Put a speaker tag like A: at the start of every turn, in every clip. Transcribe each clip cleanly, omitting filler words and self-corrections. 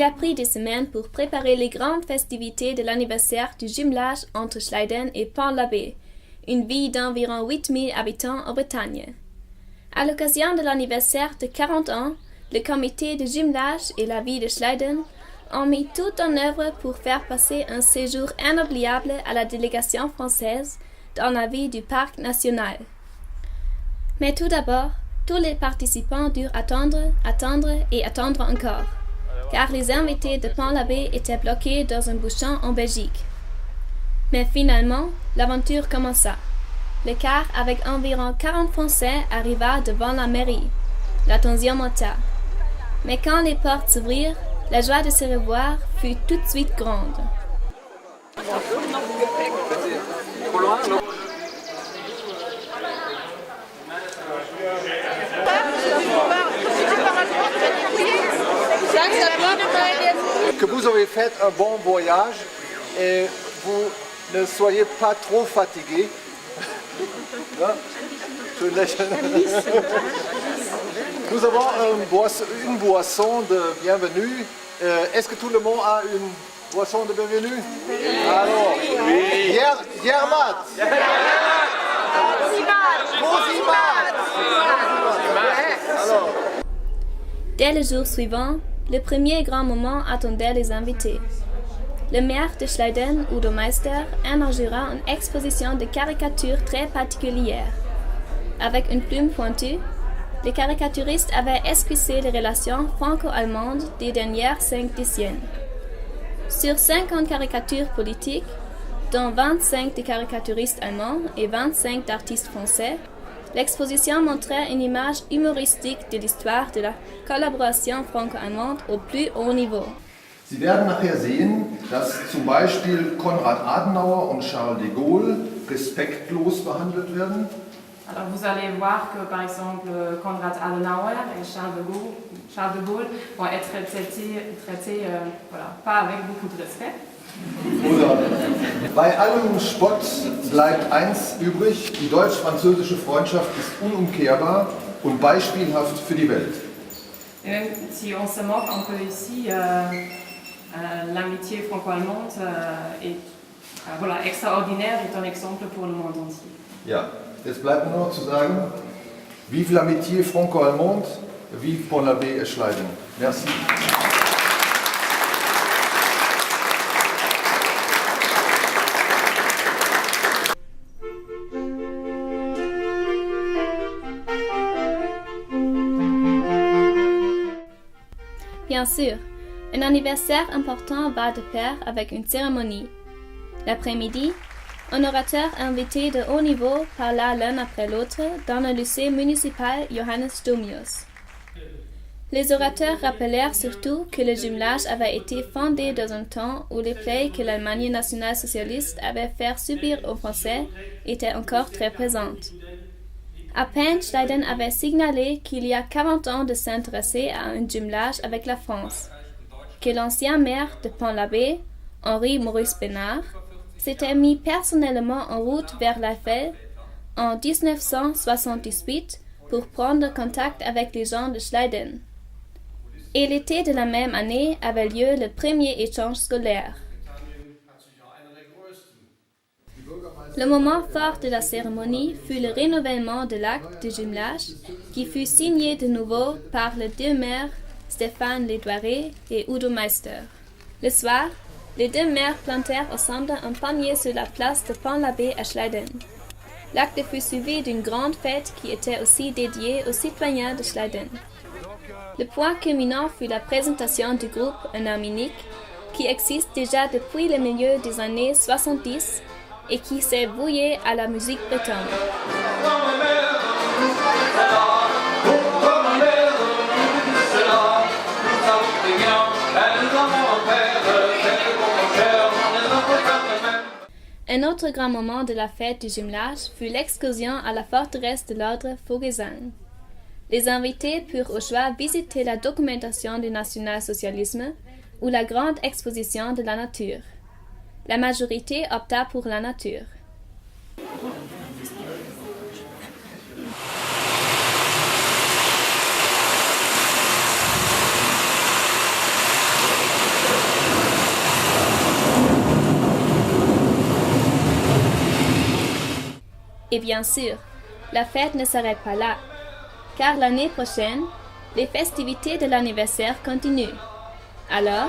A: Il a pris des semaines pour préparer les grandes festivités de l'anniversaire du jumelage entre Schleiden et Pont-l'Abbé, une ville d'environ 8000 habitants en Bretagne. À l'occasion de l'anniversaire de 40 ans, le comité de jumelage et la ville de Schleiden ont mis tout en œuvre pour faire passer un séjour inoubliable à la délégation française dans la ville du parc national. Mais tout d'abord, tous les participants durent attendre et attendre encore, car les invités de Pont-l'Abbé étaient bloqués dans un bouchon en Belgique. Mais finalement, l'aventure commença. Le car avec environ 40 Français arriva devant la mairie. La tension monta. Mais quand les portes s'ouvrirent, la joie de se revoir fut tout de suite grande.
B: Que vous avez fait un bon voyage et vous ne soyez pas trop fatigués. Nous avons une boisson de bienvenue. Est-ce que tout le monde a une boisson de bienvenue? Alors, Yermat.
A: Dès le jour suivant, le premier grand moment attendait les invités. Le maire de Schleiden, Udo Meister, inaugura une exposition de caricatures très particulière. Avec une plume pointue, les caricaturistes avaient esquissé les relations franco-allemandes des dernières 5 décennies. Sur 50 caricatures politiques, dont 25 de caricaturistes allemands et 25 d'artistes français, l'exposition montrait une image humoristique de l'histoire de la collaboration franco-allemande au plus haut niveau.
C: Sie werden nachher sehen, dass zum Beispiel Konrad Adenauer und Charles de Gaulle respektlos behandelt werden.
D: Alors vous allez voir que par exemple Konrad Adenauer et Charles de Gaulle vont être traités pas avec beaucoup de respect.
C: Oder bei allem Spott bleibt eins übrig: Die deutsch-französische Freundschaft ist unumkehrbar und beispielhaft für die Welt.
D: Et même si on se moque un peu ici, l'amitié franco-allemande est extraordinaire, est un exemple pour le monde entier.
C: Ja, jetzt bleibt nur noch zu sagen: Vive l'amitié franco-allemande, vive Pont-l'Abbé et Schleiden. Merci.
A: Bien sûr, un anniversaire important va de pair avec une cérémonie. L'après-midi, un orateur invité de haut niveau parla l'un après l'autre dans le lycée municipal Johannes Stumius. Les orateurs rappelèrent surtout que le jumelage avait été fondé dans un temps où les plaies que l'Allemagne nationale-socialiste avait fait subir aux Français étaient encore très présentes. À peine Schleiden avait signalé qu'il y a 40 ans de s'intéresser à un jumelage avec la France, que l'ancien maire de Pont-l'Abbé, Henri Maurice Bénard, s'était mis personnellement en route vers l'Eifel en 1978 pour prendre contact avec les gens de Schleiden. Et l'été de la même année avait lieu le premier échange scolaire. Le moment fort de la cérémonie fut le renouvellement de l'acte de jumelage qui fut signé de nouveau par les deux maires Stéphane Ledouaré et Udo Meister. Le soir, les deux maires plantèrent ensemble un palmier sur la place de Pont-l'Abbé à Schleiden. L'acte fut suivi d'une grande fête qui était aussi dédiée aux citoyens de Schleiden. Le point culminant fut la présentation du groupe Un homme unique, qui existe déjà depuis le milieu des années 70 et qui s'est voué à la musique bretonne. Un autre grand moment de la fête du jumelage fut l'excursion à la forteresse de l'ordre Vogelsang. Les invités purent au choix visiter la documentation du national-socialisme ou la grande exposition de la nature. La majorité opta pour la nature. Et bien sûr, la fête ne s'arrête pas là, car l'année prochaine, les festivités de l'anniversaire continuent. Alors,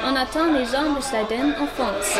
A: on attend les gens de Schladen en France.